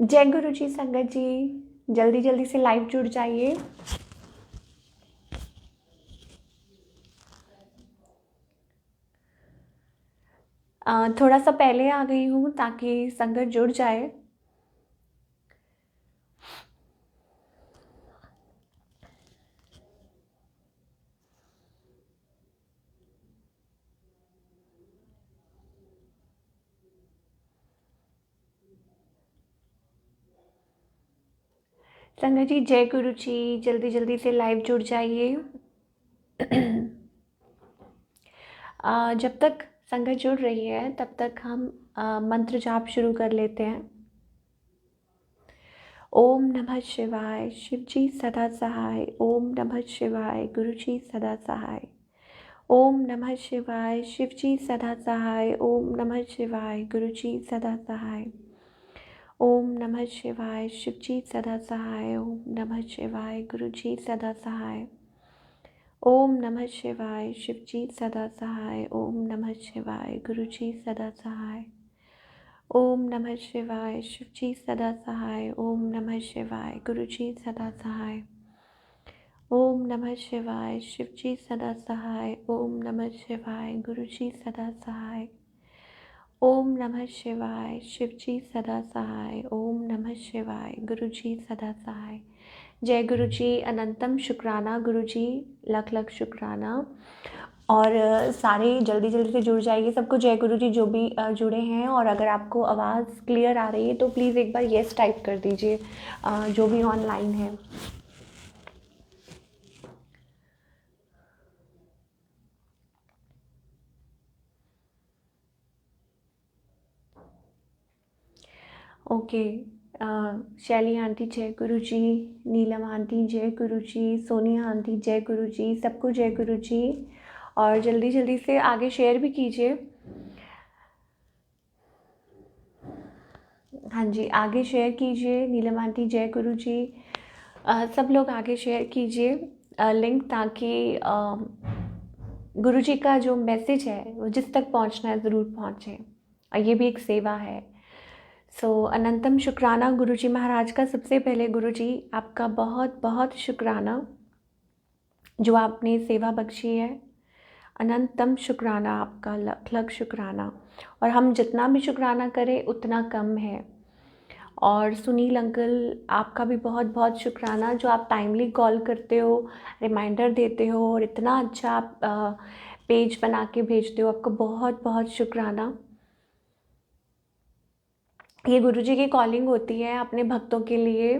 जय गुरु जी संगत जी, जल्दी जल्दी से लाइव जुड़ जाइए। थोड़ा सा पहले आ गई हूँ ताकि संगत जुड़ जाए। संगत जी जय गुरु जी, जल्दी जल्दी से लाइव जुड़ जाइए। जब तक संगत जुड़ रही है तब तक हम मंत्र जाप शुरू कर लेते हैं। ओम नमः शिवाय, शिव जी सदा सहाय। ओम नमः शिवाय, गुरु जी सदा सहाय। ओम नमः शिवाय, शिव जी सदा सहाय। ओम नमः शिवाय, गुरु जी सदा सहाय। ओम नमः शिवाय, शिव जी सदा सहाय। ओम नमः शिवाय, गुरु जी सदा सहाय। ओम नमः शिवाय, शिव जी सदा सहाय। ओम नमः शिवाय, गुरु जी सदा सहाय। ओम नमः शिवाय, शिव जी सदा सहाय। ओम नमः शिवाय, गुरु जी सदा सहाय। ओम नमः शिवाय, शिव जी सदा सहाय। ओम नमः शिवाय, गुरु जी सदा सहाय। ओम नमः शिवाय, शिव जी सदा सहाय। ओम नमः शिवाय, गुरु जी सदा सहाय। जय गुरु जी, अनंतम शुक्राना गुरु जी, लख लख शुक्राना। और सारे जल्दी जल्दी से जुड़ जाइए। सबको जय गुरु जी जो भी जुड़े हैं। और अगर आपको आवाज़ क्लियर आ रही है तो प्लीज़ एक बार येस टाइप कर दीजिए, जो भी ऑनलाइन है। ओके। शैली आंटी जय गुरु जी, नीलम आंटी जय गुरु जी, सोनिया आंटी जय गुरु जी, सबको जय गुरु जी। और जल्दी जल्दी से आगे शेयर भी कीजिए। हाँ जी, आगे शेयर कीजिए। नीलम आंटी जय गुरु जी। सब लोग आगे शेयर कीजिए लिंक, ताकि गुरु जी का जो मैसेज है वो जिस तक पहुंचना है ज़रूर पहुंचे। और ये भी एक सेवा है। अनंतम शुक्राना गुरु जी महाराज का। सबसे पहले गुरु जी आपका बहुत बहुत शुक्राना जो आपने सेवा बख्शी है। अनंतम शुक्राना आपका, लख लख शुक्राना। और हम जितना भी शुक्राना करें उतना कम है। और सुनील अंकल आपका भी बहुत बहुत शुक्राना जो आप टाइमली कॉल करते हो, रिमाइंडर देते हो और इतना अच्छा आप पेज बना के भेजते हो। आपका बहुत बहुत शुक्राना। ये गुरुजी की कॉलिंग होती है अपने भक्तों के लिए।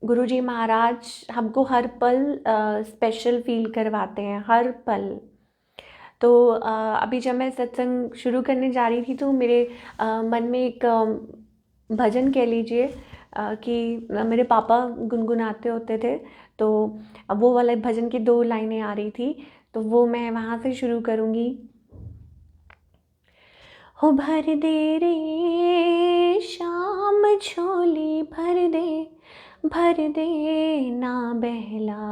गुरुजी महाराज हमको हर पल स्पेशल फील करवाते हैं, हर पल। तो अभी जब मैं सत्संग शुरू करने जा रही थी तो मेरे मन में एक भजन कह लीजिए कि मेरे पापा गुनगुनाते होते थे। तो अब वो वाले भजन की 2 लाइनें आ रही थी, तो वो मैं वहाँ से शुरू करूँगी। हो भर दे रे शाम झोली, भर दे ना बहला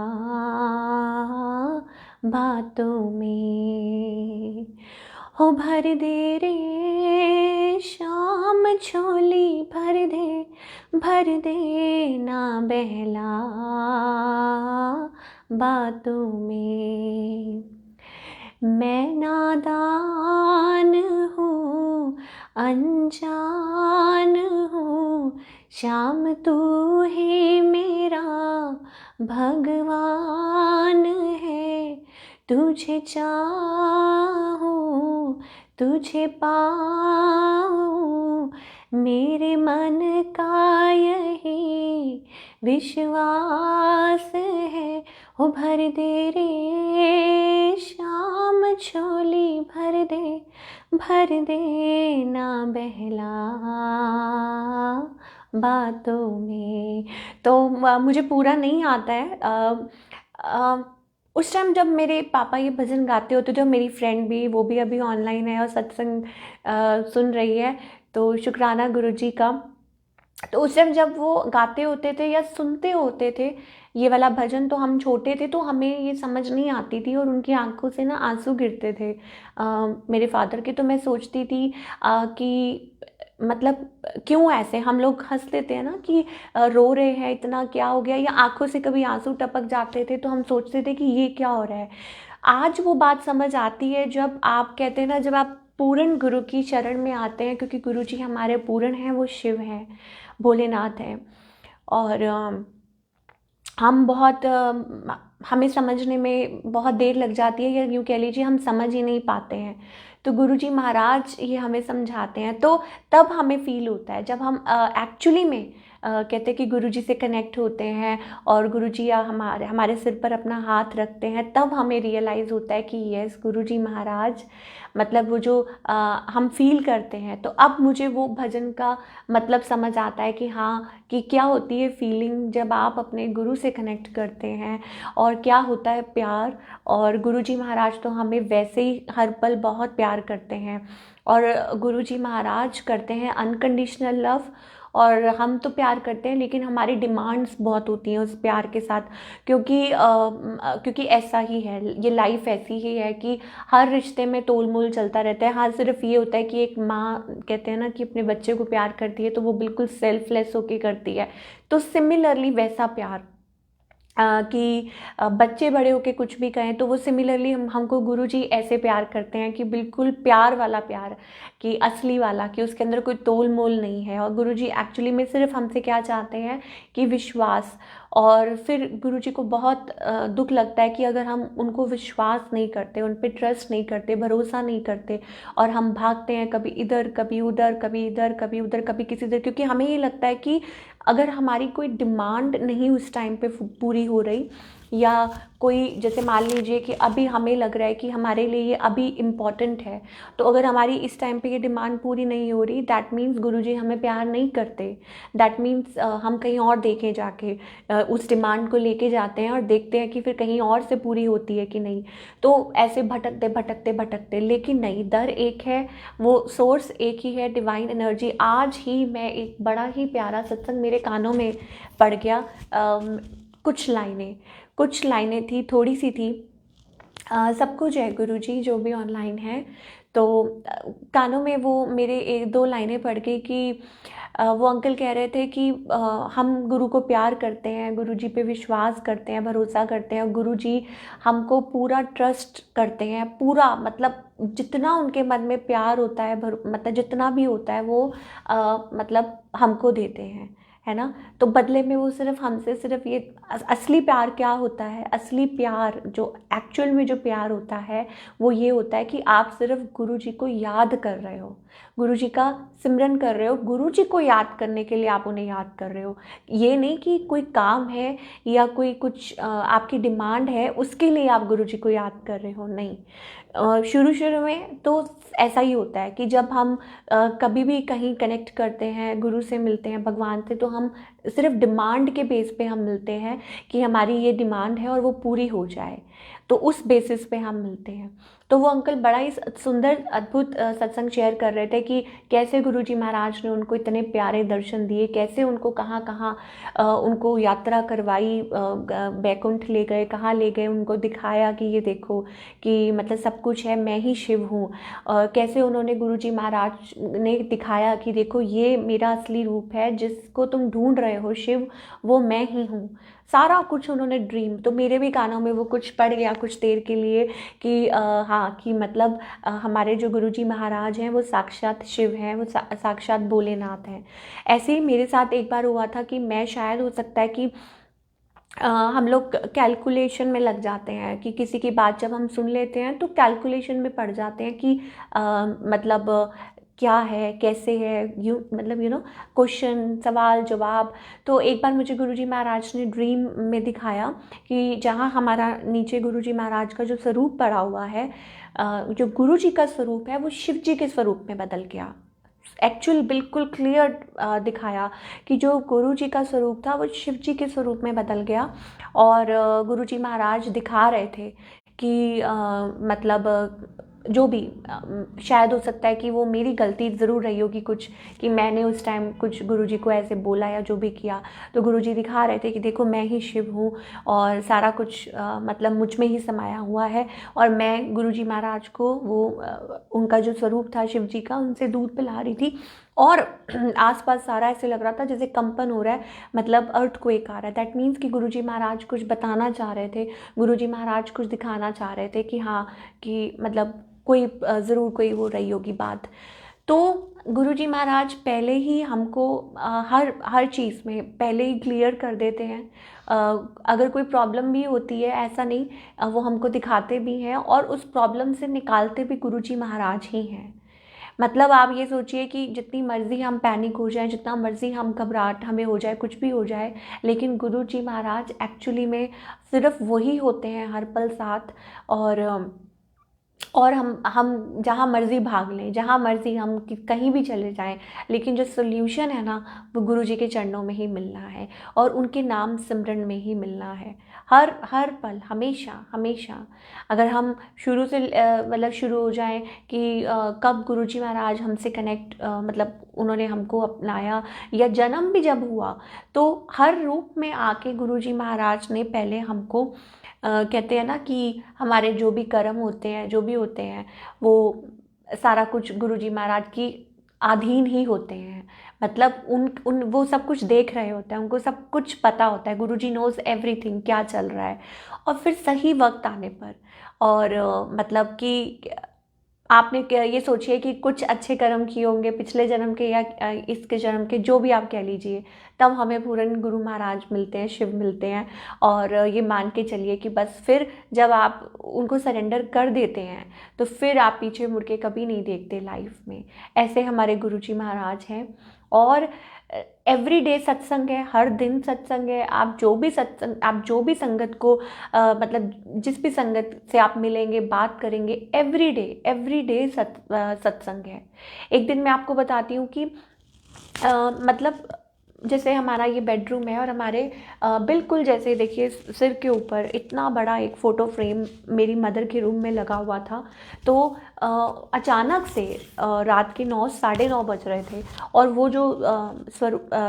बातों में। हो भर दे रे शाम झोली, भर दे ना बहला बातों में। मैं नादान हूँ, अनजान हूँ, श्याम तू ही मेरा भगवान है। तुझे चाहूँ, तुझे पाऊँ, मेरे मन का यही विश्वास है। हो भर दे रे शाम झोली, भर दे ना बहला बातों में। तो मुझे पूरा नहीं आता है। उस टाइम जब मेरे पापा ये भजन गाते होते थे, और मेरी फ्रेंड भी, वो भी अभी ऑनलाइन है और सत्संग सुन रही है, तो शुक्राना गुरुजी का। तो उस टाइम जब वो गाते होते थे या सुनते होते थे ये वाला भजन, तो हम छोटे थे तो हमें ये समझ नहीं आती थी और उनकी आंखों से ना आंसू गिरते थे मेरे फादर के। तो मैं सोचती थी कि मतलब क्यों ऐसे हम लोग हंस लेते हैं ना कि रो रहे हैं, इतना क्या हो गया, या आंखों से कभी आंसू टपक जाते थे तो हम सोचते थे कि ये क्या हो रहा है। आज वो बात समझ आती है जब आप कहते हैं ना, जब आप पूर्ण गुरु की शरण में आते हैं, क्योंकि गुरु जी हमारे पूर्ण हैं, वो शिव हैं, भोलेनाथ हैं। और हम बहुत हमें समझने में बहुत देर लग जाती है, या यूँ कह लीजिए हम समझ ही नहीं पाते हैं। तो गुरुजी महाराज ये हमें समझाते हैं, तो तब हमें फ़ील होता है जब हम एक्चुअली में कहते हैं कि गुरुजी से कनेक्ट होते हैं और गुरुजी या हमारे हमारे सिर पर अपना हाथ रखते हैं, तब हमें रियलाइज़ होता है कि यस, गुरुजी महाराज मतलब वो जो हम फ़ील करते हैं। तो अब मुझे वो भजन का मतलब समझ आता है कि हाँ, कि क्या होती है फीलिंग जब आप अपने गुरु से कनेक्ट करते हैं, और क्या होता है प्यार। और गुरुजी महाराज तो हमें वैसे ही हर पल बहुत प्यार करते हैं, और गुरुजी महाराज करते हैं अनकंडीशनल लव। और हम तो प्यार करते हैं, लेकिन हमारी डिमांड्स बहुत होती हैं उस प्यार के साथ, क्योंकि ऐसा ही है, ये लाइफ ऐसी ही है कि हर रिश्ते में तोल मोल चलता रहता है। हाँ, सिर्फ ये होता है कि एक माँ कहते हैं ना कि अपने बच्चे को प्यार करती है तो वो बिल्कुल सेल्फलेस होके करती है। तो सिमिलरली वैसा प्यार कि बच्चे बड़े होके कुछ भी कहें तो वो सिमिलरली हमको गुरुजी ऐसे प्यार करते हैं कि बिल्कुल प्यार वाला प्यार, कि असली वाला, कि उसके अंदर कोई तोल मोल नहीं है। और गुरुजी एक्चुअली में सिर्फ हमसे क्या चाहते हैं कि विश्वास। और फिर गुरुजी को बहुत दुख लगता है कि अगर हम उनको विश्वास नहीं करते, उन पे ट्रस्ट नहीं करते, भरोसा नहीं करते, और हम भागते हैं कभी इधर कभी उधर, कभी इधर कभी उधर, कभी किसी इधर, क्योंकि हमें ये लगता है कि अगर हमारी कोई डिमांड नहीं उस टाइम पे पूरी हो रही, या कोई जैसे मान लीजिए कि अभी हमें लग रहा है कि हमारे लिए ये अभी इम्पॉर्टेंट है, तो अगर हमारी इस टाइम पे ये डिमांड पूरी नहीं हो रही, दैट मीन्स गुरुजी हमें प्यार नहीं करते। दैट मीन्स हम कहीं और देखें जाके, उस डिमांड को लेके जाते हैं और देखते हैं कि फिर कहीं और से पूरी होती है कि नहीं। तो ऐसे भटकते भटकते भटकते, लेकिन नहीं, दर एक है, वो सोर्स एक ही है, डिवाइन एनर्जी। आज ही मैं एक बड़ा ही प्यारा सत्संग मेरे कानों में पड़ गया। कुछ लाइनें थी, थोड़ी सी थी। सबको जय गुरुजी जो भी ऑनलाइन है, तो कानों में वो मेरे एक दो लाइनें पड़ गई कि वो अंकल कह रहे थे कि हम गुरु को प्यार करते हैं, गुरु जी पे विश्वास करते हैं, भरोसा करते हैं, और गुरु जी हमको पूरा ट्रस्ट करते हैं, पूरा मतलब जितना उनके मन में प्यार होता है, मतलब जितना भी होता है वो मतलब हमको देते हैं, है ना। तो बदले में वो सिर्फ हमसे सिर्फ ये असली प्यार क्या होता है, असली प्यार जो एक्चुअल में जो प्यार होता है वो ये होता है कि आप सिर्फ गुरु जी को याद कर रहे हो, गुरु जी का सिमरन कर रहे हो, गुरु जी को याद करने के लिए आप उन्हें याद कर रहे हो। ये नहीं कि कोई काम है या कोई कुछ आपकी डिमांड है उसके लिए आप गुरु जी को याद कर रहे हो, नहीं। शुरू शुरू में तो ऐसा ही होता है कि जब हम कभी भी कहीं कनेक्ट करते हैं, गुरु से मिलते हैं, भगवान से, तो हम सिर्फ डिमांड के बेस पे हम मिलते हैं कि हमारी ये डिमांड है और वो पूरी हो जाए, तो उस बेसिस पे हम मिलते हैं। तो वो अंकल बड़ा ही सुंदर अद्भुत सत्संग शेयर कर रहे थे कि कैसे गुरुजी महाराज ने उनको इतने प्यारे दर्शन दिए, कैसे उनको कहाँ कहाँ उनको यात्रा करवाई, बैकुंठ ले गए, कहाँ ले गए, उनको दिखाया कि ये देखो कि मतलब सब कुछ है, मैं ही शिव हूँ। कैसे उन्होंने गुरुजी महाराज ने दिखाया कि देखो ये मेरा असली रूप है, जिसको तुम ढूंढ रहे हो शिव, वो मैं ही हूँ। सारा कुछ उन्होंने ड्रीम, तो मेरे भी कानों में वो कुछ पड़ गया कुछ देर के लिए कि हाँ, कि मतलब हमारे जो गुरुजी महाराज हैं वो साक्षात शिव हैं, वो साक्षात भोलेनाथ हैं। ऐसे ही मेरे साथ एक बार हुआ था कि मैं शायद हो सकता है कि हम लोग कैलकुलेशन में लग जाते हैं कि किसी की बात जब हम सुन लेते हैं तो कैलकुलेशन में पड़ जाते हैं कि मतलब क्या है, कैसे है, यू मतलब क्वेश्चन, सवाल जवाब। तो एक बार मुझे गुरुजी महाराज ने ड्रीम में दिखाया कि जहाँ हमारा नीचे गुरुजी महाराज का जो स्वरूप पड़ा हुआ है, जो गुरुजी का स्वरूप है वो शिव जी के स्वरूप में बदल गया। एक्चुअल बिल्कुल क्लियर दिखाया कि जो गुरु जी का स्वरूप था वो शिव जी के स्वरूप में बदल गया। और गुरु जी महाराज दिखा रहे थे कि मतलब जो भी शायद हो सकता है कि वो मेरी गलती ज़रूर रही होगी कुछ, कि मैंने उस टाइम कुछ गुरुजी को ऐसे बोला या जो भी किया। तो गुरुजी दिखा रहे थे कि देखो मैं ही शिव हूँ और सारा कुछ मतलब मुझ में ही समाया हुआ है, और मैं गुरुजी महाराज को वो उनका जो स्वरूप था शिव जी का, उनसे दूध पिला रही थी। और आसपास सारा ऐसे लग रहा था जैसे कंपन हो रहा है, मतलब अर्थक्वेक आ रहा है। दैट मीन्स कि गुरुजी महाराज कुछ बताना चाह रहे थे, गुरुजी महाराज कुछ दिखाना चाह रहे थे कि हाँ, कि मतलब कोई ज़रूर कोई हो रही होगी बात। तो गुरुजी महाराज पहले ही हमको हर चीज़ में पहले ही क्लियर कर देते हैं। अगर कोई प्रॉब्लम भी होती है, ऐसा नहीं, वो हमको दिखाते भी हैं और उस प्रॉब्लम से निकालते भी गुरुजी महाराज ही हैं। मतलब आप ये सोचिए कि जितनी मर्ज़ी हम पैनिक हो जाएं, जितना मर्ज़ी हम घबराहट हमें हो जाए, कुछ भी हो जाए, लेकिन गुरुजी महाराज एक्चुअली में सिर्फ वही होते हैं हर पल साथ। और हम जहाँ मर्ज़ी भाग लें, जहाँ मर्ज़ी हम कहीं भी चले जाएं, लेकिन जो सोल्यूशन है ना, वो गुरुजी के चरणों में ही मिलना है और उनके नाम सिमरन में ही मिलना है। हर हर पल, हमेशा हमेशा। अगर हम शुरू से मतलब शुरू हो जाएं कि कब गुरुजी महाराज हमसे कनेक्ट, मतलब उन्होंने हमको अपनाया, या जन्म भी जब हुआ, तो हर रूप में आके गुरुजी महाराज ने पहले हमको कहते हैं ना कि हमारे जो भी कर्म होते हैं, जो भी होते हैं, वो सारा कुछ गुरुजी महाराज की अधीन ही होते हैं। मतलब उन वो सब कुछ देख रहे होते हैं, उनको सब कुछ पता होता है। गुरुजी नोज़ एवरीथिंग, क्या चल रहा है। और फिर सही वक्त आने पर, और मतलब कि आपने ये सोचिए कि कुछ अच्छे कर्म किए होंगे पिछले जन्म के या इसके जन्म के, जो भी आप कह लीजिए, तब हमें पूर्ण गुरु महाराज मिलते हैं, शिव मिलते हैं। और ये मान के चलिए कि बस फिर जब आप उनको सरेंडर कर देते हैं, तो फिर आप पीछे मुड़ के कभी नहीं देखते लाइफ में। ऐसे हमारे गुरुजी महाराज हैं। और एवरीडे सत्संग है, हर दिन सत्संग है। आप जो भी संगत को मतलब जिस भी संगत से आप मिलेंगे, बात करेंगे, एवरीडे सत्संग है। एक दिन मैं आपको बताती हूँ कि मतलब जैसे हमारा ये बेडरूम है और हमारे बिल्कुल जैसे देखिए सिर के ऊपर इतना बड़ा एक फ़ोटो फ्रेम मेरी मदर के रूम में लगा हुआ था। तो अचानक से रात के 9 साढ़े 9 बज रहे थे, और वो जो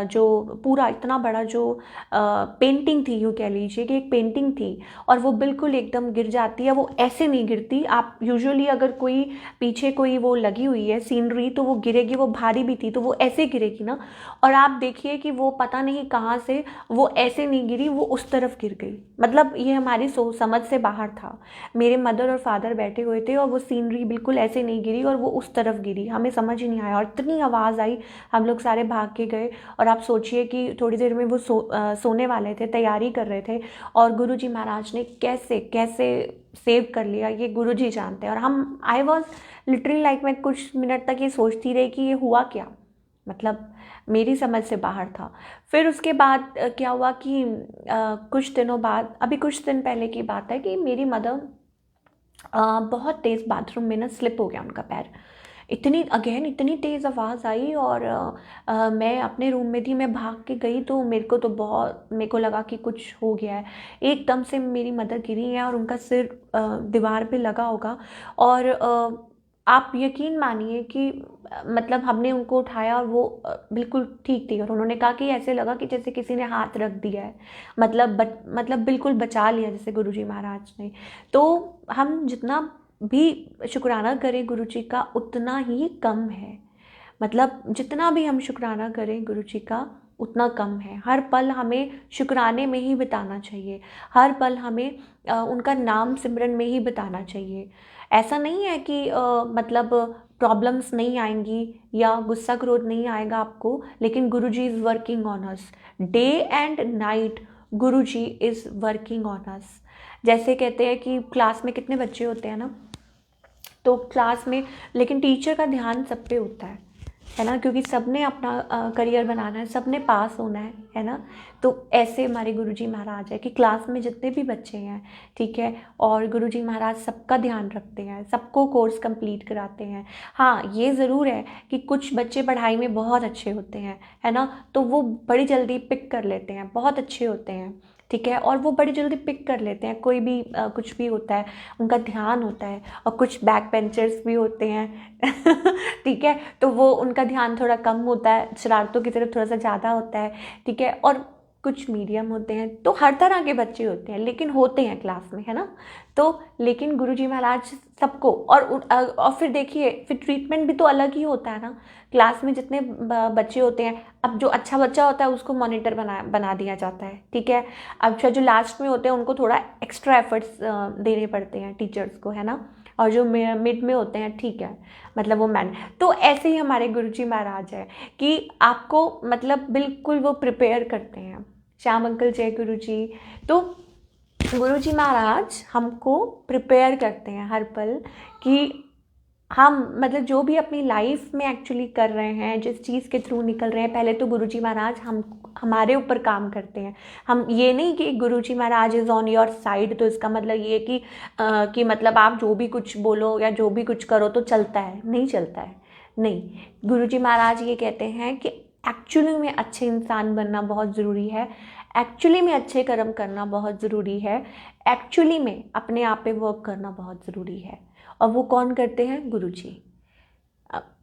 जो पूरा इतना बड़ा जो पेंटिंग थी, यूँ कह लीजिए कि एक पेंटिंग थी, और वो बिल्कुल एकदम गिर जाती है। वो ऐसे नहीं गिरती, आप यूजुअली अगर कोई पीछे कोई वो लगी हुई है सीनरी, तो वो गिरेगी, वो भारी भी थी तो वो ऐसे गिरेगी ना। और आप देखिए कि वो पता नहीं कहाँ से वो ऐसे नहीं गिरी, वो उस तरफ गिर गई। मतलब ये हमारी सोच समझ से बाहर था। मेरे मदर और फादर बैठे हुए थे और वो सीनरी बिल्कुल ऐसे नहीं गिरी और वो उस तरफ गिरी। हमें समझ ही नहीं आया और इतनी आवाज़ आई, हम लोग सारे भाग के गए। और आप सोचिए कि थोड़ी देर में वो सोने वाले थे, तैयारी कर रहे थे, और गुरुजी महाराज ने कैसे कैसे सेव कर लिया, ये गुरुजी जानते हैं। और हम आई वॉज लिटरली लाइक, मैं कुछ मिनट तक ये सोचती रही कि ये हुआ क्या, मतलब मेरी समझ से बाहर था। फिर उसके बाद क्या हुआ कि कुछ दिनों बाद, अभी कुछ दिन पहले की बात है, कि मेरी मदर बहुत तेज़ बाथरूम में ना स्लिप हो गया उनका पैर। इतनी तेज़ आवाज़ आई, और मैं अपने रूम में थी, मैं भाग के गई, तो मेरे को लगा कि कुछ हो गया है। एकदम से मेरी मदर गिरी हैं और उनका सिर दीवार पे लगा होगा। और आप यकीन मानिए कि मतलब हमने उनको उठाया और वो बिल्कुल ठीक थी, और उन्होंने कहा कि ऐसे लगा कि जैसे किसी ने हाथ रख दिया है, मतलब बिल्कुल बचा लिया जैसे गुरुजी महाराज ने। तो हम जितना भी शुक्राना करें गुरुजी का, उतना ही कम है। मतलब जितना भी हम शुक्राना करें गुरुजी का, उतना कम है। हर पल हमें शुक्राने में ही बिताना चाहिए, हर पल हमें उनका नाम सिमरन में ही बिताना चाहिए। ऐसा नहीं है कि मतलब प्रॉब्लम्स नहीं आएंगी या गुस्सा क्रोध नहीं आएगा आपको, लेकिन Guruji is working on us day and night. Guruji is working on us. जैसे कहते हैं कि क्लास में कितने बच्चे होते हैं ना, तो क्लास में, लेकिन टीचर का ध्यान सब पे होता है ना, क्योंकि सबने अपना करियर बनाना है, सबने पास होना है ना। तो ऐसे हमारे गुरुजी महाराज है कि क्लास में जितने भी बच्चे हैं, ठीक है, और गुरुजी महाराज सबका ध्यान रखते हैं, सबको कोर्स कंप्लीट कराते हैं। हाँ, ये ज़रूर है कि कुछ बच्चे पढ़ाई में बहुत अच्छे होते हैं, है ना, तो वो बड़ी जल्दी पिक कर लेते हैं, बहुत अच्छे होते हैं, ठीक है, और वो बड़ी जल्दी पिक कर लेते हैं। कोई भी कुछ भी होता है, उनका ध्यान होता है। और कुछ बैक बेंचर्स भी होते हैं ठीक है, तो वो उनका ध्यान थोड़ा कम होता है, शरारतों की तरफ थोड़ा सा ज़्यादा होता है, ठीक है। और कुछ मीडियम होते हैं, तो हर तरह के बच्चे होते हैं, लेकिन होते हैं क्लास में, है ना। तो लेकिन गुरुजी महाराज सबको और फिर देखिए, फिर ट्रीटमेंट भी तो अलग ही होता है ना। क्लास में जितने बच्चे होते हैं, अब जो अच्छा बच्चा होता है उसको मॉनिटर बना दिया जाता है, ठीक है। अब जो लास्ट में होते हैं उनको थोड़ा एक्स्ट्रा एफर्ट्स देने पड़ते हैं टीचर्स को, है ना। और जो मिड में होते हैं, ठीक है, मतलब वो मैन। तो ऐसे ही हमारे गुरुजी महाराज है कि आपको मतलब बिल्कुल वो प्रिपेयर करते हैं। श्याम अंकल जय गुरुजी। तो गुरुजी महाराज हमको प्रिपेयर करते हैं हर पल कि हम मतलब जो भी अपनी लाइफ में एक्चुअली कर रहे हैं, जिस चीज़ के थ्रू निकल रहे हैं, पहले तो गुरुजी महाराज हमारे ऊपर काम करते हैं। हम ये नहीं कि गुरुजी महाराज इज़ ऑन योर साइड, तो इसका मतलब ये कि मतलब आप जो भी कुछ बोलो या जो भी कुछ करो तो चलता है, नहीं चलता है, नहीं। गुरुजी महाराज ये कहते हैं कि एक्चुअली में अच्छे इंसान बनना बहुत ज़रूरी है, एक्चुअली में अच्छे कर्म करना बहुत ज़रूरी है, एक्चुअली में अपने आप पे वर्क करना बहुत ज़रूरी है। और वो कौन करते हैं? गुरुजी।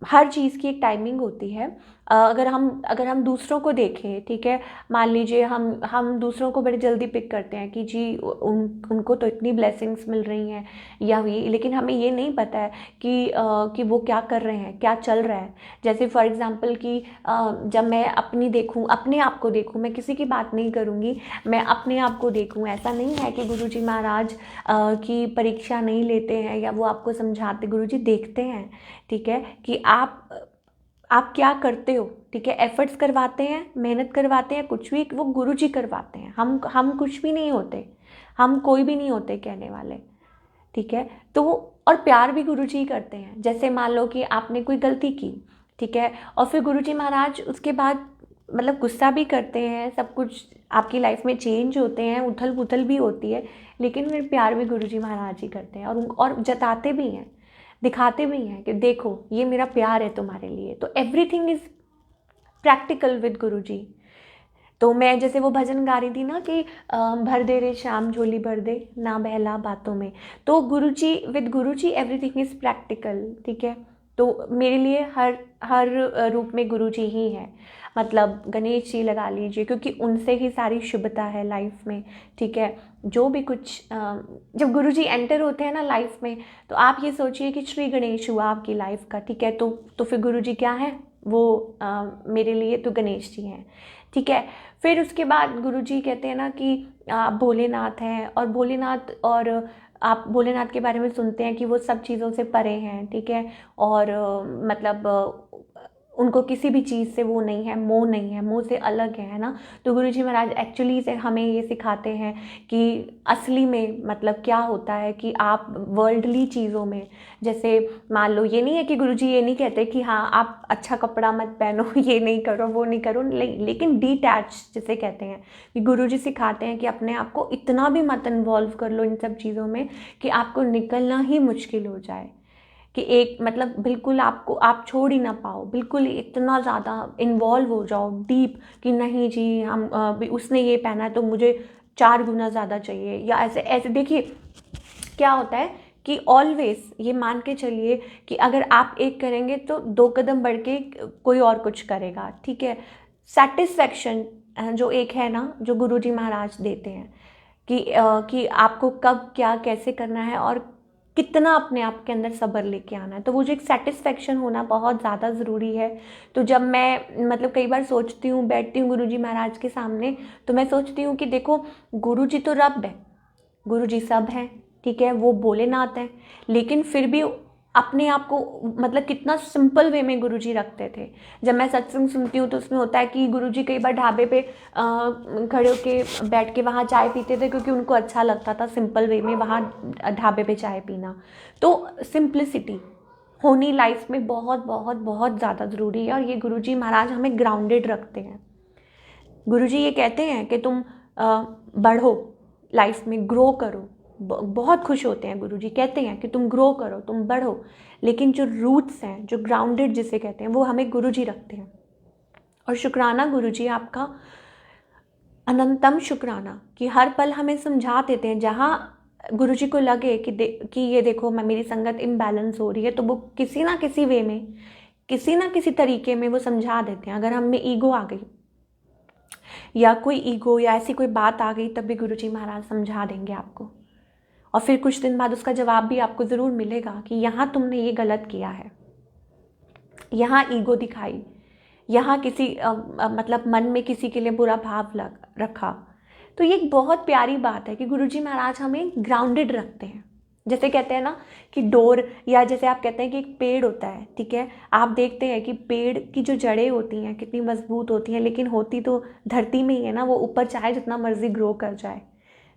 हर चीज़ की एक टाइमिंग होती है। अगर हम दूसरों को देखें, ठीक है, मान लीजिए हम दूसरों को बड़े जल्दी पिक करते हैं कि जी उनको तो इतनी ब्लेसिंग्स मिल रही हैं या ये, लेकिन हमें ये नहीं पता है कि वो क्या कर रहे हैं, क्या चल रहा है। जैसे फॉर एग्जांपल कि जब मैं अपने आप को देखूँ, मैं किसी की बात नहीं करूँगी, मैं अपने आप को देखूँ। ऐसा नहीं है कि गुरुजी महाराज की परीक्षा नहीं लेते हैं या वो आपको समझाते, गुरुजी देखते हैं, ठीक है, कि आप क्या करते हो, ठीक है। एफर्ट्स करवाते हैं, मेहनत करवाते हैं, कुछ भी वो गुरुजी करवाते हैं। हम कुछ भी नहीं होते, हम कोई भी नहीं होते कहने वाले, ठीक है। तो और प्यार भी गुरुजी करते हैं। जैसे मान लो कि आपने कोई गलती की, ठीक है, और फिर गुरुजी महाराज उसके बाद मतलब गुस्सा भी करते हैं, सब कुछ आपकी लाइफ में चेंज होते हैं, उथल पुथल भी होती है, लेकिन फिर प्यार भी गुरुजी महाराज ही करते हैं और जताते भी हैं, दिखाते भी हैं कि देखो ये मेरा प्यार है तुम्हारे लिए। तो एवरीथिंग इज़ प्रैक्टिकल विद गुरुजी। तो मैं जैसे वो भजन गा रही थी ना कि भर दे रे श्याम झोली भर दे, ना बहला बातों में। तो Guruji, with Guruji everything is practical, ठीक है। तो मेरे लिए हर रूप में गुरुजी ही है। मतलब गणेश जी लगा लीजिए, क्योंकि उनसे ही सारी शुभता है लाइफ में, ठीक है। जो भी कुछ जब गुरुजी एंटर होते हैं ना लाइफ में, तो आप ये सोचिए कि श्री गणेश हुआ आपकी लाइफ का, ठीक है। तो फिर गुरुजी क्या है? वो मेरे लिए तो गणेश जी हैं, ठीक है। फिर उसके बाद गुरुजी कहते हैं ना कि भोलेनाथ हैं, और आप भोलेनाथ के बारे में सुनते हैं कि वो सब चीज़ों से परे हैं, ठीक है। और मतलब उनको किसी भी चीज़ से वो नहीं है, मोह नहीं है, मोह से अलग है ना। तो गुरुजी महाराज एक्चुअली से हमें ये सिखाते हैं कि असली में मतलब क्या होता है कि आप वर्ल्डली चीज़ों में, जैसे मान लो, ये नहीं है कि गुरुजी ये नहीं कहते कि हाँ आप अच्छा कपड़ा मत पहनो, ये नहीं करो, वो नहीं करो, लेकिन डिटैच जिसे कहते हैं, कि गुरुजी सिखाते हैं कि अपने आप को इतना भी मत इन्वॉल्व कर लो इन सब चीज़ों में कि आपको निकलना ही मुश्किल हो जाए, कि एक मतलब बिल्कुल आप छोड़ ही ना पाओ, बिल्कुल इतना ज़्यादा इन्वॉल्व हो जाओ डीप कि नहीं जी उसने ये पहना है तो मुझे 4 गुना ज़्यादा चाहिए, या ऐसे ऐसे। देखिए क्या होता है कि ऑलवेज ये मान के चलिए कि अगर आप एक करेंगे तो 2 कदम बढ़ के कोई और कुछ करेगा, ठीक है। सेटिस्फैक्शन जो एक है ना, जो गुरुजी महाराज देते हैं कि आपको कब क्या कैसे करना है और कितना अपने आप के अंदर सब्र लेके आना है, तो वो जो एक सेटिस्फेक्शन होना बहुत ज़्यादा ज़रूरी है। तो जब मैं मतलब कई बार सोचती हूँ, बैठती हूँ गुरुजी महाराज के सामने, तो मैं सोचती हूँ कि देखो गुरुजी तो रब है, गुरुजी सब हैं, ठीक है, वो भोलेनाथ हैं, लेकिन फिर भी अपने आप को मतलब कितना सिंपल वे में गुरुजी रखते थे। जब मैं सत्संग सुनती हूँ तो उसमें होता है कि गुरुजी कई बार ढाबे पे खड़े होके बैठ के वहाँ चाय पीते थे, क्योंकि उनको अच्छा लगता था सिंपल वे में वहाँ ढाबे पे चाय पीना। तो सिंप्लिसिटी होनी लाइफ में बहुत बहुत बहुत ज़्यादा ज़रूरी है, और ये गुरुजी महाराज हमें ग्राउंडेड रखते हैं। गुरुजी ये कहते हैं कि तुम बढ़ो लाइफ में, ग्रो करो। बहुत खुश होते हैं गुरुजी, कहते हैं कि तुम ग्रो करो, तुम बढ़ो, लेकिन जो रूट्स हैं, जो ग्राउंडेड जिसे कहते हैं, वो हमें गुरुजी रखते हैं। और शुक्राना गुरुजी आपका, अनंतम शुक्राना, कि हर पल हमें समझा देते हैं। जहाँ गुरुजी को लगे कि ये देखो मेरी संगत इम्बैलेंस हो रही है, तो वो किसी ना किसी वे में, किसी ना किसी तरीके में वो समझा देते हैं। अगर हम में ईगो आ गई या कोई ईगो या ऐसी कोई बात आ गई, तब भी गुरुजी महाराज समझा देंगे आपको। और फिर कुछ दिन बाद उसका जवाब भी आपको ज़रूर मिलेगा कि यहाँ तुमने ये गलत किया है, यहाँ ईगो दिखाई, यहाँ किसी मतलब मन में किसी के लिए बुरा भाव रखा। तो ये एक बहुत प्यारी बात है कि गुरुजी महाराज हमें ग्राउंडेड रखते हैं। जैसे कहते हैं ना कि डोर, या जैसे आप कहते हैं कि एक पेड़ होता है, ठीक है, आप देखते हैं कि पेड़ की जो जड़ें होती हैं कितनी मजबूत होती हैं, लेकिन होती तो धरती में ही है ना, वो ऊपर चाहे जितना मर्जी ग्रो कर जाए।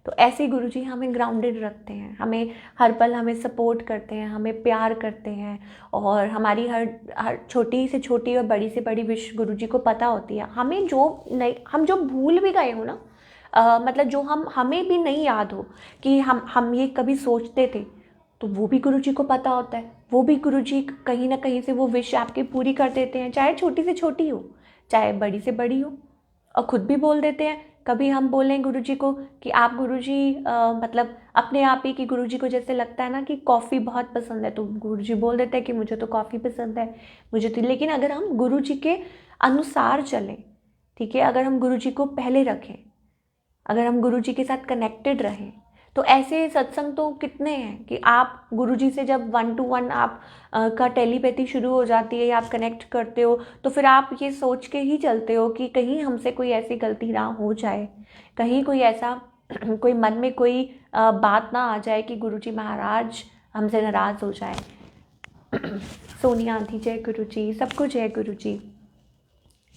तो ऐसे गुरुजी हमें ग्राउंडेड रखते हैं, हमें हर पल हमें सपोर्ट करते हैं, हमें प्यार करते हैं, और हमारी हर छोटी से छोटी और बड़ी से बड़ी विश गुरुजी को पता होती है। हमें जो नहीं, हम जो भूल भी गए हो ना, मतलब जो हमें भी नहीं याद हो कि हम ये कभी सोचते थे, तो वो भी गुरुजी को पता होता है। वो भी गुरुजी कहीं ना कहीं से वो विश आपकी पूरी कर देते हैं, चाहे छोटी से छोटी हो, चाहे बड़ी से बड़ी हो। और ख़ुद भी बोल देते हैं, कभी हम बोलें गुरुजी को कि आप गुरुजी मतलब अपने आप ही कि गुरुजी को जैसे लगता है ना कि कॉफ़ी बहुत पसंद है, तो गुरुजी बोल देते हैं कि मुझे तो कॉफ़ी पसंद है, मुझे तो। लेकिन अगर हम गुरुजी के अनुसार चलें, ठीक है, अगर हम गुरुजी को पहले रखें, अगर हम गुरुजी के साथ कनेक्टेड रहें, तो ऐसे सत्संग तो कितने हैं कि आप गुरुजी से जब 1-to-1 आप का टेलीपैथी शुरू हो जाती है या आप कनेक्ट करते हो, तो फिर आप ये सोच के ही चलते हो कि कहीं हमसे कोई ऐसी गलती ना हो जाए, कहीं कोई ऐसा कोई मन में कोई बात ना आ जाए कि गुरुजी महाराज हमसे नाराज़ हो जाए। सोनिया आंधी जय गुरुजी, सबको जय गुरुजी।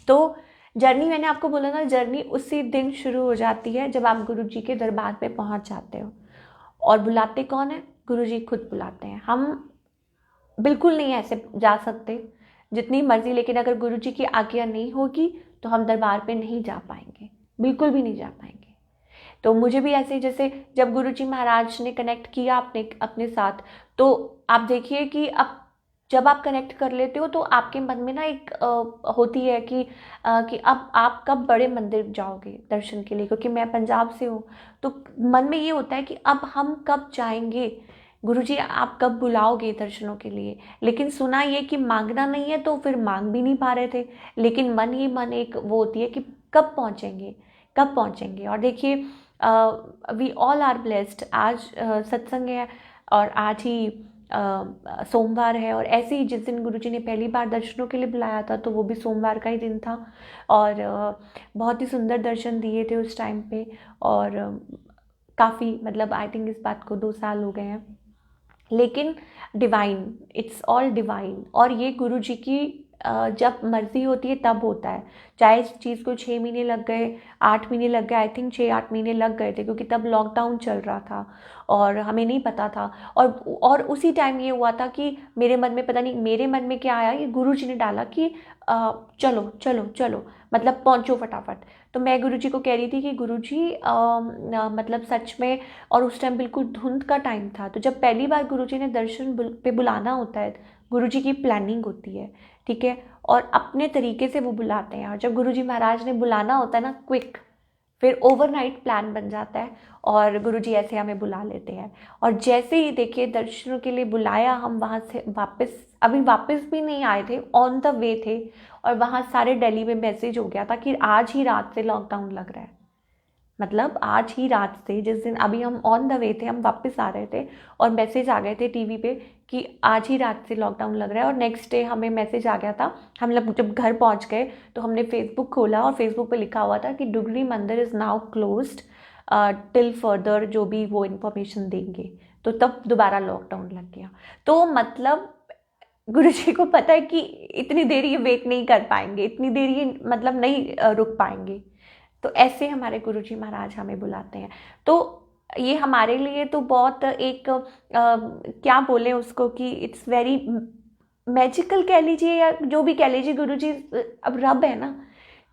तो जर्नी, मैंने आपको बोला ना, जर्नी उसी दिन शुरू हो जाती है जब आप गुरुजी के दरबार पे पहुंच जाते हो। और बुलाते कौन है? गुरुजी खुद बुलाते हैं। हम बिल्कुल नहीं ऐसे जा सकते जितनी मर्जी, लेकिन अगर गुरुजी की आज्ञा नहीं होगी तो हम दरबार पे नहीं जा पाएंगे, बिल्कुल भी नहीं जा पाएंगे। तो मुझे भी ऐसे, जैसे जब गुरुजी महाराज ने कनेक्ट किया अपने साथ, तो आप देखिए कि अब जब आप कनेक्ट कर लेते हो तो आपके मन में ना एक होती है कि अब आप कब बड़े मंदिर जाओगे दर्शन के लिए, क्योंकि मैं पंजाब से हूँ। तो मन में ये होता है कि अब हम कब जाएंगे, गुरुजी आप कब बुलाओगे दर्शनों के लिए। लेकिन सुना ये कि मांगना नहीं है, तो फिर मांग भी नहीं पा रहे थे, लेकिन मन ही मन एक वो होती है कि कब पहुँचेंगे, कब पहुँचेंगे। और देखिए वी ऑल आर ब्लेस्ड। आज सत्संग है और आज ही सोमवार है, और ऐसे ही जिस दिन गुरुजी ने पहली बार दर्शनों के लिए बुलाया था, तो वो भी सोमवार का ही दिन था, और बहुत ही सुंदर दर्शन दिए थे उस टाइम पे। और काफ़ी, मतलब आई थिंक इस बात को 2 साल हो गए हैं। लेकिन डिवाइन, इट्स ऑल डिवाइन। और ये गुरुजी की जब मर्जी होती है तब होता है। चाहे इस चीज़ को 6 महीने लग गए, 8 महीने लग गए, आई थिंक 6-8 महीने लग गए थे, क्योंकि तब लॉकडाउन चल रहा था और हमें नहीं पता था। और उसी टाइम ये हुआ था कि मेरे मन में, पता नहीं मेरे मन में क्या आया, ये गुरुजी ने डाला कि चलो चलो चलो, मतलब पहुँचो फटाफट। तो मैं गुरुजी को कह रही थी कि गुरुजी मतलब सच में, और उस टाइम बिल्कुल धुंध का टाइम था। तो जब पहली बार गुरुजी ने दर्शन पे बुलाना होता है, गुरुजी की प्लानिंग होती है, ठीक है, और अपने तरीके से वो बुलाते हैं। और जब गुरुजी महाराज ने बुलाना होता है ना क्विक, फिर ओवरनाइट प्लान बन जाता है और गुरुजी ऐसे हमें बुला लेते हैं। और जैसे ही देखिए दर्शनों के लिए बुलाया, हम वहाँ से वापस भी नहीं आए थे, ऑन द वे थे, और वहाँ सारे दिल्ली में मैसेज हो गया था कि आज ही रात से लॉकडाउन लग रहा है। मतलब आज ही रात से, जिस दिन अभी हम ऑन द वे थे, हम वापस आ रहे थे, और मैसेज आ गए थे टीवी पे कि आज ही रात से लॉकडाउन लग रहा है। और नेक्स्ट डे हमें मैसेज आ गया था। हम लोग जब घर पहुंच गए तो हमने फेसबुक खोला और फेसबुक पे लिखा हुआ था कि डुगरी मंदिर is now closed till further, जो भी वो इन्फॉर्मेशन देंगे। तो तब दोबारा लॉकडाउन लग गया। तो मतलब गुरुजी को पता है कि इतनी देर ये वेट नहीं कर पाएंगे, इतनी देर ये मतलब नहीं रुक पाएंगे। तो ऐसे हमारे गुरुजी महाराज हमें बुलाते हैं। तो ये हमारे लिए तो बहुत एक क्या बोले उसको, कि इट्स वेरी मैजिकल कह लीजिए, या जो भी कह लीजिए। गुरुजी अब रब है ना,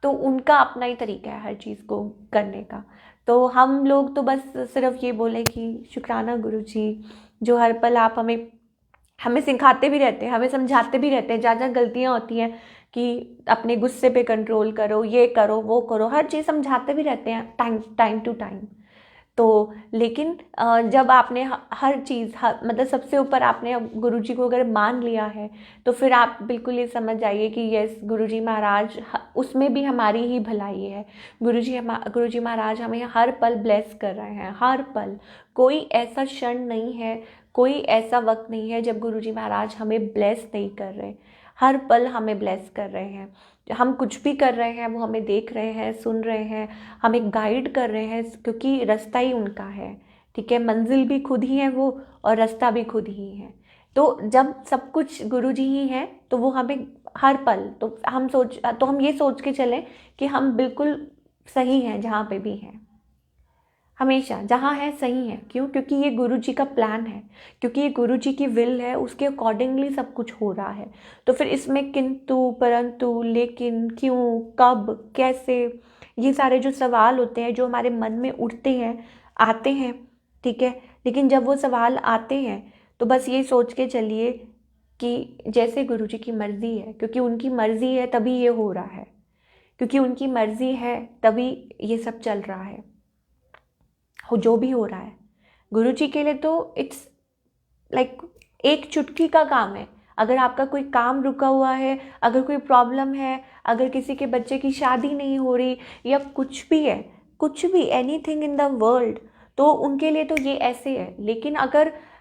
तो उनका अपना ही तरीका है हर चीज़ को करने का। तो हम लोग तो बस सिर्फ ये बोले कि शुक्राना गुरुजी, जो हर पल आप हमें सिखाते भी रहते हैं, हमें समझाते भी रहते हैं। जहाँ जहाँ गलतियाँ होती हैं कि अपने गुस्से पे कंट्रोल करो, ये करो वो करो, हर चीज़ समझाते भी रहते हैं टाइम टू टाइम। तो लेकिन जब आपने हर चीज़ मतलब सबसे ऊपर आपने गुरुजी को अगर मान लिया है, तो फिर आप बिल्कुल ये समझ जाइए कि यस, गुरुजी महाराज उसमें भी हमारी ही भलाई है। गुरुजी महाराज हमें हर पल ब्लेस कर रहे हैं, हर पल। कोई ऐसा क्षण नहीं है, कोई ऐसा वक्त नहीं है जब गुरुजी महाराज हमें ब्लेस नहीं कर रहे। हर पल हमें ब्लेस कर रहे हैं। हम कुछ भी कर रहे हैं वो हमें देख रहे हैं, सुन रहे हैं, हमें गाइड कर रहे हैं, क्योंकि रास्ता ही उनका है। ठीक है, मंजिल भी खुद ही है वो, और रास्ता भी खुद ही है। तो जब सब कुछ गुरुजी ही हैं, तो वो हमें हर पल, तो हम ये सोच के चलें कि हम बिल्कुल सही हैं जहाँ पे भी हैं। हमेशा जहाँ है सही है। क्यों? क्योंकि ये गुरु जी का प्लान है, क्योंकि ये गुरु जी की विल है, उसके अकॉर्डिंगली सब कुछ हो रहा है। तो फिर इसमें किंतु, परंतु, लेकिन, क्यों, कब, कैसे, ये सारे जो सवाल होते हैं, जो हमारे मन में उठते हैं, आते हैं, ठीक है। लेकिन जब वो सवाल आते हैं, तो बस ये सोच के चलिए कि जैसे गुरु जी की मर्ज़ी है, क्योंकि उनकी मर्ज़ी है तभी ये हो रहा है, क्योंकि उनकी मर्ज़ी है तभी ये सब चल रहा है, हो जो भी हो रहा है। गुरु जी के लिए तो इट्स लाइक एक चुटकी का काम है। अगर आपका कोई काम रुका हुआ है, अगर कोई प्रॉब्लम है, अगर किसी के बच्चे की शादी नहीं हो रही, या कुछ भी है, कुछ भी, एनीथिंग इन द वर्ल्ड, तो उनके लिए तो ये ऐसे है।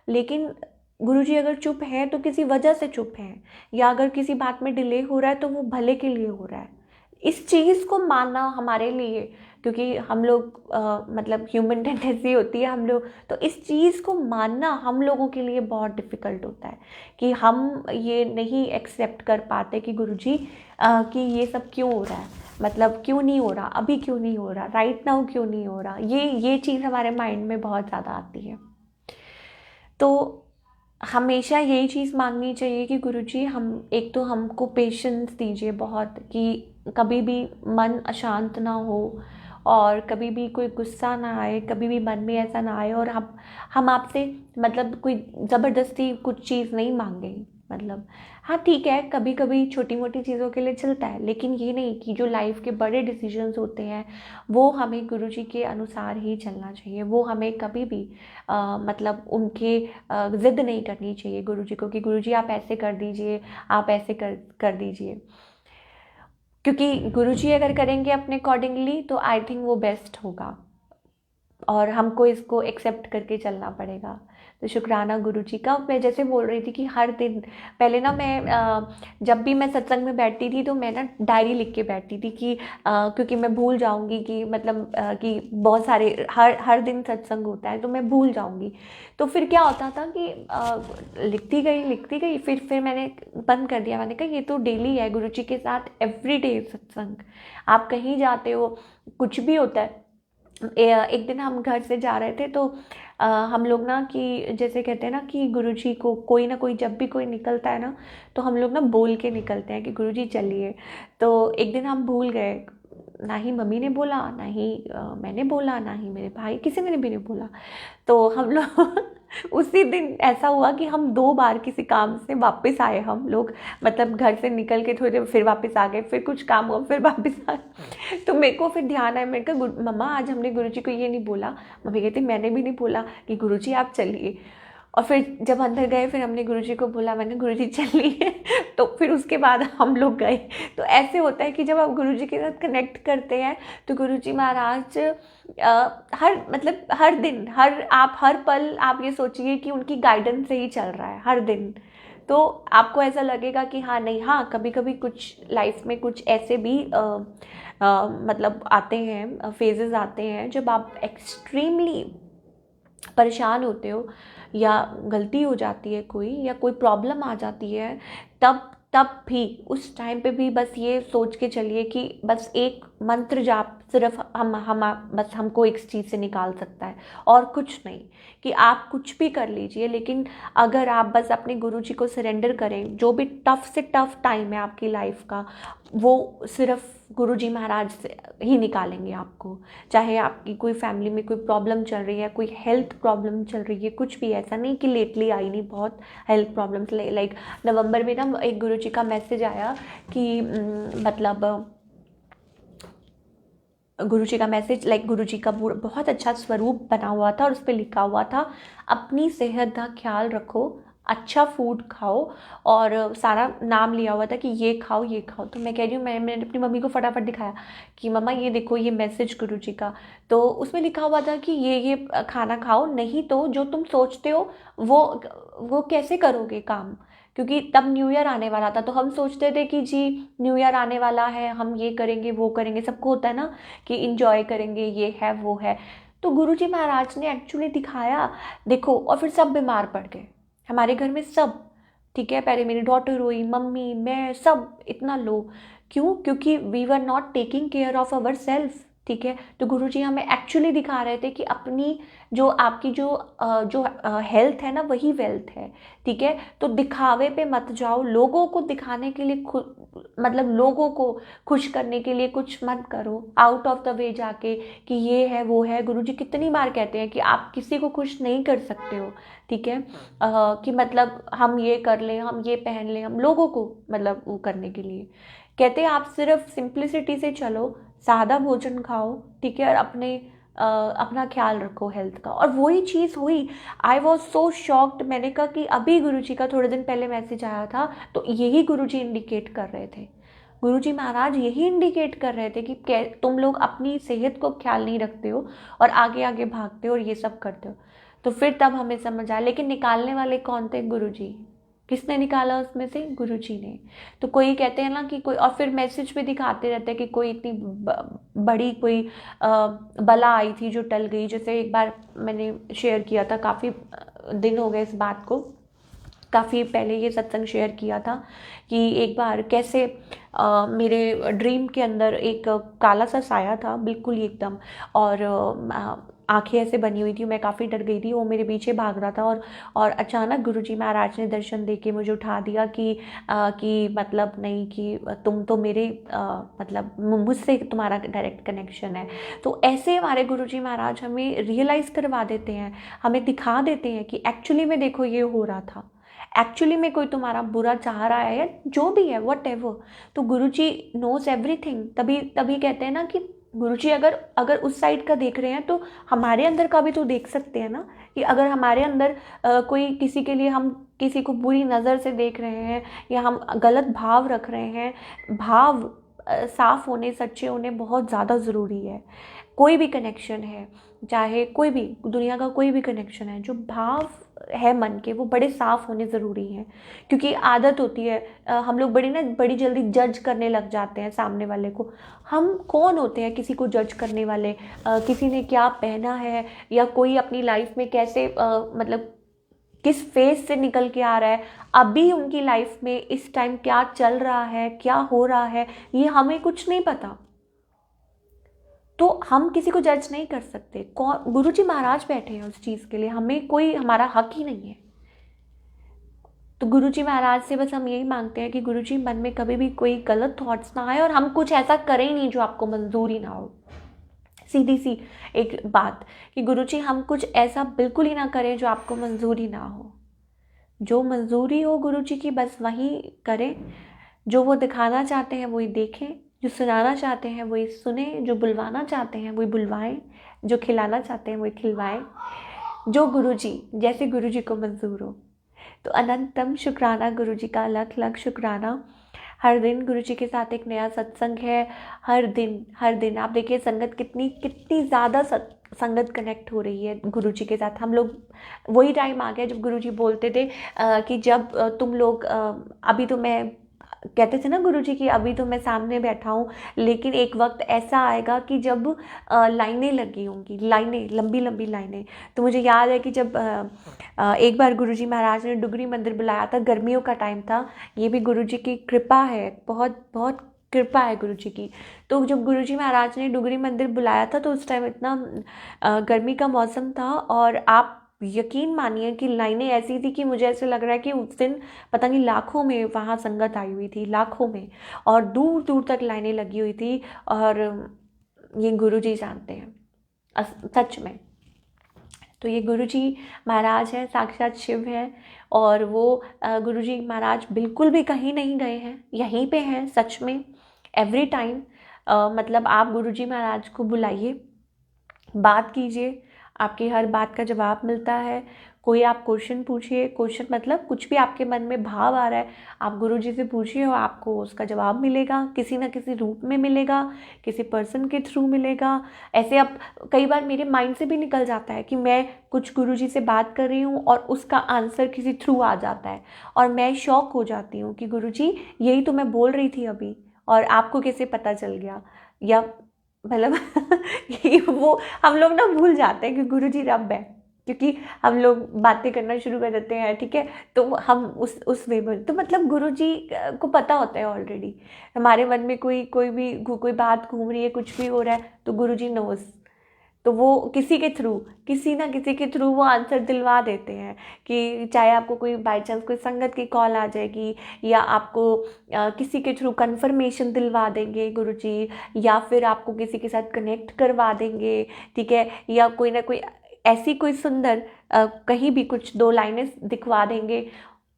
लेकिन गुरुजी अगर चुप हैं तो किसी वजह से चुप हैं, या अगर किसी बात में डिले हो रहा है तो वो भले के लिए हो रहा है। इस चीज़ को मानना हमारे लिए, क्योंकि हम लोग मतलब ह्यूमन टेंडेंसी होती है हम लोग, तो इस चीज़ को मानना हम लोगों के लिए बहुत डिफ़िकल्ट होता है कि हम ये नहीं एक्सेप्ट कर पाते कि गुरुजी कि ये सब क्यों हो रहा है, मतलब क्यों नहीं हो रहा, अभी क्यों नहीं हो रहा, राइट नाउ क्यों नहीं हो रहा। ये चीज़ हमारे माइंड में बहुत ज़्यादा आती है। तो हमेशा यही चीज़ मांगनी चाहिए कि गुरुजी हम एक तो हमको पेशेंस दीजिए बहुत, कि कभी भी मन अशांत ना हो, और कभी भी कोई गुस्सा ना आए, कभी भी मन में ऐसा ना आए, और हम आपसे मतलब कोई ज़बरदस्ती कुछ चीज़ नहीं मांगे। मतलब हाँ ठीक है, कभी कभी छोटी मोटी चीज़ों के लिए चलता है, लेकिन ये नहीं कि जो लाइफ के बड़े डिसीजंस होते हैं वो हमें गुरुजी के अनुसार ही चलना चाहिए। वो हमें कभी भी मतलब उनके ज़िद नहीं करनी चाहिए गुरुजी को, कि गुरुजी आप ऐसे कर दीजिए, आप ऐसे कर दीजिए। क्योंकि गुरुजी अगर करेंगे अपने अकॉर्डिंगली, तो आई थिंक वो बेस्ट होगा, और हमको इसको एक्सेप्ट करके चलना पड़ेगा। तो शुक्राना गुरुजी का। मैं जैसे बोल रही थी कि हर दिन पहले ना मैं जब भी मैं सत्संग में बैठती थी, तो मैं ना डायरी लिख के बैठती थी कि क्योंकि मैं भूल जाऊंगी कि मतलब कि बहुत सारे हर दिन सत्संग होता है, तो मैं भूल जाऊंगी। तो फिर क्या होता था कि लिखती गई, फिर मैंने बंद कर दिया। मैंने कहा ये तो डेली है, गुरुजी के साथ एवरी डे सत्संग। आप कहीं जाते हो, कुछ भी होता है। एक दिन हम घर से जा रहे थे, तो हम लोग ना कि जैसे कहते हैं ना कि गुरुजी को कोई ना कोई, जब भी कोई निकलता है ना, तो हम लोग ना बोल के निकलते हैं कि गुरुजी चलिए। तो एक दिन हम भूल गए, ना ही मम्मी ने बोला, ना ही मैंने बोला, ना ही मेरे भाई, किसी ने भी नहीं बोला। तो हम लोग उसी दिन ऐसा हुआ कि हम 2 बार किसी काम से वापस आए हम लोग, मतलब घर से निकल के थोड़ी देर फिर वापस आ गए, फिर कुछ काम हुआ, फिर वापस आ गए। तो मेरे को फिर ध्यान आया, मैंने कहा मम्मा आज हमने गुरुजी को ये नहीं बोला। मम्मी कहती मैंने भी नहीं बोला कि गुरुजी आप चलिए। और फिर जब अंदर गए, फिर हमने गुरुजी को बोला, मैंने गुरुजी चलिए। तो फिर उसके बाद हम लोग गए। तो ऐसे होता है कि जब आप गुरुजी के साथ कनेक्ट करते हैं, तो गुरुजी महाराज हर दिन, हर पल आप ये सोचिए कि उनकी गाइडेंस से ही चल रहा है हर दिन। तो आपको ऐसा लगेगा कि हाँ नहीं, हाँ कभी कभी कुछ लाइफ में कुछ ऐसे भी मतलब आते हैं, फेजेस आते हैं, जब आप एक्सट्रीमली परेशान होते हो, या गलती हो जाती है कोई, या कोई प्रॉब्लम आ जाती है, तब भी उस टाइम पे भी बस ये सोच के चलिए कि बस एक मंत्र जाप सिर्फ हम बस हमको इस चीज़ से निकाल सकता है, और कुछ नहीं। कि आप कुछ भी कर लीजिए, लेकिन अगर आप बस अपने गुरुजी को सरेंडर करें, जो भी टफ़ से टफ़ टाइम है आपकी लाइफ का, वो सिर्फ गुरुजी महाराज से ही निकालेंगे आपको। चाहे आपकी कोई फैमिली में कोई प्रॉब्लम चल रही है, कोई हेल्थ प्रॉब्लम चल रही है, कुछ भी, ऐसा नहीं कि लेटली आई नहीं, बहुत हेल्थ प्रॉब्लम्स, लाइक नवंबर में ना एक गुरुजी का मैसेज आया कि मतलब गुरुजी का मैसेज, लाइक गुरुजी का बहुत अच्छा स्वरूप बना हुआ था और उस पर लिखा हुआ था अपनी सेहत का ख्याल रखो, अच्छा फूड खाओ, और सारा नाम लिया हुआ था कि ये खाओ ये खाओ। तो मैं कह रही हूँ, मैंने अपनी मम्मी को फटाफट दिखाया कि मम्मा ये देखो ये मैसेज गुरुजी का। तो उसमें लिखा हुआ था कि ये खाना खाओ, नहीं तो जो तुम सोचते हो वो कैसे करोगे काम, क्योंकि तब न्यू ईयर आने वाला था। तो हम सोचते थे कि जी न्यू ईयर आने वाला है, हम ये करेंगे वो करेंगे, सबको होता है ना कि इंजॉय करेंगे, ये है वो है। तो गुरुजी महाराज ने एक्चुअली दिखाया, देखो, और फिर सब बीमार पड़ गए हमारे घर में सब। ठीक है, पहले मेरी डॉटर हुई, मम्मी, मैं, सब इतना लो। क्यों? क्योंकि we were not taking care of our self. ठीक है, तो गुरुजी हमें एक्चुअली दिखा रहे थे कि अपनी जो आपकी जो हेल्थ है ना, वही वेल्थ है। ठीक है, तो दिखावे पे मत जाओ, लोगों को दिखाने के लिए मतलब लोगों को खुश करने के लिए कुछ मत करो आउट ऑफ द वे जाके कि ये है वो है। गुरुजी कितनी बार कहते हैं कि आप किसी को खुश नहीं कर सकते हो। ठीक है, कि मतलब हम ये कर लें, हम ये पहन लें, हम लोगों को मतलब वो करने के लिए कहते हैं। आप सिर्फ सिंप्लिसिटी से चलो, सादा भोजन खाओ, ठीक है, और अपना ख्याल रखो हेल्थ का। और वही चीज़ हुई। I was so shocked. मैंने कहा कि अभी गुरुजी का थोड़े दिन पहले मैसेज आया था, तो यही गुरुजी इंडिकेट कर रहे थे, गुरुजी महाराज यही इंडिकेट कर रहे थे कि तुम लोग अपनी सेहत को ख्याल नहीं रखते हो और आगे आगे भागते हो और ये सब करते हो। तो फिर तब हमें समझ आया, लेकिन निकालने वाले कौन थे? गुरुजी। किसने निकाला उसमें से? गुरुजी ने। तो कोई कहते हैं ना कि कोई, और फिर मैसेज भी दिखाते रहते हैं कि कोई इतनी बड़ी कोई बला आई थी जो टल गई। जैसे एक बार मैंने शेयर किया था, काफ़ी दिन हो गए इस बात को, काफ़ी पहले ये सत्संग शेयर किया था कि एक बार कैसे मेरे ड्रीम के अंदर एक काला सा साया था, बिल्कुल ही एकदम, और आंखें ऐसे बनी हुई थी। मैं काफ़ी डर गई थी, वो मेरे पीछे भाग रहा था। और अचानक गुरुजी महाराज ने दर्शन देके मुझे उठा दिया कि मतलब नहीं, कि तुम तो मेरे मतलब मुझसे तुम्हारा डायरेक्ट कनेक्शन है। तो ऐसे हमारे गुरुजी महाराज हमें रियलाइज़ करवा देते हैं, हमें दिखा देते हैं कि एक्चुअली में देखो ये हो रहा था, एक्चुअली में कोई तुम्हारा बुरा चाह रहा है या जो भी है, वट एवर। तो गुरुजी नोज एवरीथिंग। तभी कहते हैं ना कि गुरुजी अगर उस साइड का देख रहे हैं तो हमारे अंदर का भी तो देख सकते हैं ना, कि अगर हमारे अंदर कोई किसी के लिए, हम किसी को बुरी नज़र से देख रहे हैं या हम गलत भाव रख रहे हैं, भाव साफ होने, सच्चे होने बहुत ज़्यादा ज़रूरी है। कोई भी कनेक्शन है, चाहे कोई भी दुनिया का कोई भी कनेक्शन है, जो भाव है मन के, वो बड़े साफ होने ज़रूरी हैं। क्योंकि आदत होती है, हम लोग बड़ी जल्दी जज करने लग जाते हैं सामने वाले को। हम कौन होते हैं किसी को जज करने वाले? किसी ने क्या पहना है या कोई अपनी लाइफ में कैसे मतलब किस फेज से निकल के आ रहा है, अभी उनकी लाइफ में इस टाइम क्या चल रहा है, क्या हो रहा है, ये हमें कुछ नहीं पता। तो हम किसी को जज नहीं कर सकते। कौन? गुरुजी महाराज बैठे हैं उस चीज़ के लिए, हमें कोई हमारा हक ही नहीं है। तो गुरुजी महाराज से बस हम यही मांगते हैं कि गुरुजी मन में कभी भी कोई गलत थॉट्स ना आए और हम कुछ ऐसा करें ही नहीं जो आपको मंजूर ही ना हो। सीधी सी एक बात कि गुरुजी हम कुछ ऐसा बिल्कुल ही ना करें जो आपको मंजूर ही ना हो। जो मंजूरी हो गुरुजी की बस वही करें, जो वो दिखाना चाहते हैं वही देखें, जो सुनाना चाहते हैं वही सुने, जो बुलवाना चाहते हैं वही बुलवाएं, जो खिलाना चाहते हैं वही खिलवाएं, जो गुरुजी जैसे गुरुजी को मंजूर हो। तो अनंतम शुक्राना गुरुजी का, लख लख शुक्राना। हर दिन गुरुजी के साथ एक नया सत्संग है। हर दिन आप देखिए संगत कितनी ज़्यादा संगत कनेक्ट हो रही है गुरुजी के साथ। हम लोग, वही टाइम आ गया जब गुरुजी बोलते थे कि जब तुम लोग अभी तो मैं कहते थे ना गुरुजी कि अभी तो मैं सामने बैठा हूँ, लेकिन एक वक्त ऐसा आएगा कि जब लाइनें लगी होंगी, लाइनें, लंबी लंबी लाइनें। तो मुझे याद है कि जब एक बार गुरुजी महाराज ने डुगरी मंदिर बुलाया था, गर्मियों का टाइम था। ये भी गुरुजी की कृपा है, बहुत बहुत कृपा है गुरुजी की। तो जब गुरुजी महाराज ने डुगरी मंदिर बुलाया था तो उस टाइम इतना गर्मी का मौसम था, और आप यकीन मानिए कि लाइनें ऐसी थी कि मुझे ऐसे लग रहा है कि उस दिन पता नहीं लाखों में वहाँ संगत आई हुई थी, लाखों में, और दूर दूर तक लाइनें लगी हुई थी। और ये गुरुजी जानते हैं सच में। तो ये गुरुजी महाराज हैं, साक्षात शिव हैं, और वो गुरुजी महाराज बिल्कुल भी कहीं नहीं गए हैं, यहीं पे हैं सच में, एवरी टाइम। मतलब आप गुरुजी महाराज को बुलाइए, बात कीजिए, आपकी हर बात का जवाब मिलता है। कोई आप क्वेश्चन पूछिए, क्वेश्चन मतलब कुछ भी आपके मन में भाव आ रहा है आप गुरुजी से पूछिए और आपको उसका जवाब मिलेगा, किसी ना किसी रूप में मिलेगा, किसी पर्सन के थ्रू मिलेगा। ऐसे अब कई बार मेरे माइंड से भी निकल जाता है कि मैं कुछ गुरुजी से बात कर रही हूँ और उसका आंसर किसी थ्रू आ जाता है और मैं शॉक हो जाती हूँ कि गुरुजी यही तो मैं बोल रही थी अभी और आपको कैसे पता चल गया। या मतलब वो हम लोग ना भूल जाते हैं कि गुरुजी रब है, क्योंकि हम लोग बातें करना शुरू कर देते हैं, ठीक है, तो हम उस वे में, तो मतलब गुरुजी को पता होता है ऑलरेडी हमारे मन में कोई बात घूम रही है, कुछ भी हो रहा है तो गुरुजी नोस। तो वो किसी के थ्रू, किसी ना किसी के थ्रू वो आंसर दिलवा देते हैं कि चाहे आपको कोई बाई चांस कोई संगत की कॉल आ जाएगी या आपको किसी के थ्रू कंफर्मेशन दिलवा देंगे गुरुजी, या फिर आपको किसी के साथ कनेक्ट करवा देंगे, ठीक है, या कोई ना कोई ऐसी कोई सुंदर कहीं भी कुछ दो लाइनें दिखवा देंगे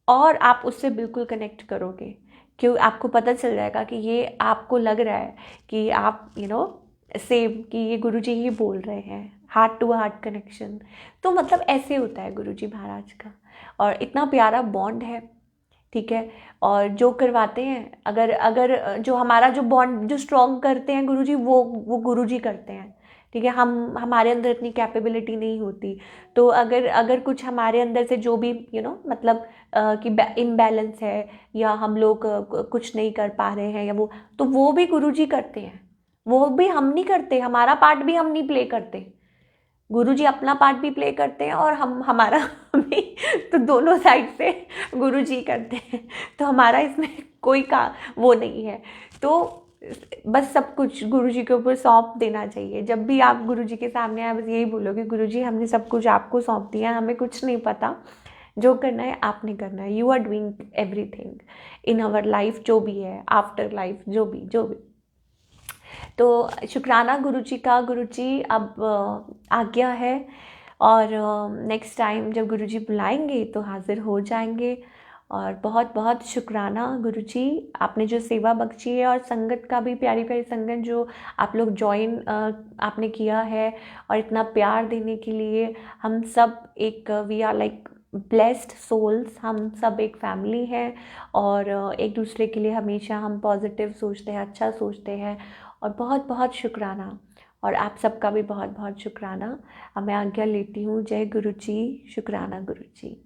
और आप उससे बिल्कुल कनेक्ट करोगे, क्यों आपको पता चल जाएगा कि ये आपको लग रहा है कि आप सेम कि ये गुरुजी ही बोल रहे हैं, हार्ट टू हार्ट कनेक्शन। तो मतलब ऐसे होता है गुरुजी महाराज का, और इतना प्यारा बॉन्ड है, ठीक है। और जो करवाते हैं, अगर अगर जो हमारा जो बॉन्ड जो स्ट्रॉन्ग करते हैं गुरुजी, वो गुरुजी करते हैं, ठीक है। हमारे अंदर इतनी कैपेबिलिटी नहीं होती, तो अगर अगर कुछ हमारे अंदर से जो भी मतलब कि इम्बैलेंस है या हम लोग कुछ नहीं कर पा रहे हैं या वो भी गुरुजी करते हैं। वो भी हम नहीं करते, हमारा पार्ट भी हम नहीं प्ले करते, गुरुजी अपना पार्ट भी प्ले करते हैं और हम हमारा भी। तो दोनों साइड से गुरुजी करते हैं, तो हमारा इसमें कोई का वो नहीं है। तो बस सब कुछ गुरुजी के ऊपर सौंप देना चाहिए। जब भी आप गुरुजी के सामने आए बस यही बोलोगे, गुरुजी हमने सब कुछ आपको सौंप दिया, हमें कुछ नहीं पता, जो करना है आपने करना है, you are doing everything in our life, जो भी है आफ्टर लाइफ, जो भी। तो शुक्राना गुरुजी का। गुरुजी अब आज्ञा है, और नेक्स्ट टाइम जब गुरुजी बुलाएंगे तो हाजिर हो जाएंगे। और बहुत बहुत शुक्राना गुरुजी, आपने जो सेवा बख्शी है, और संगत का भी, प्यारी प्यारी संगत जो आप लोग ज्वाइन आपने किया है और इतना प्यार देने के लिए। हम सब एक we are like blessed souls, हम सब एक फैमिली हैं और एक दूसरे के लिए हमेशा हम पॉजिटिव सोचते हैं, अच्छा सोचते हैं। और बहुत बहुत शुक्राना, और आप सबका भी बहुत बहुत शुक्राना। अब मैं आज्ञा लेती हूँ। जय गुरु जी। शुक्राना गुरु जी।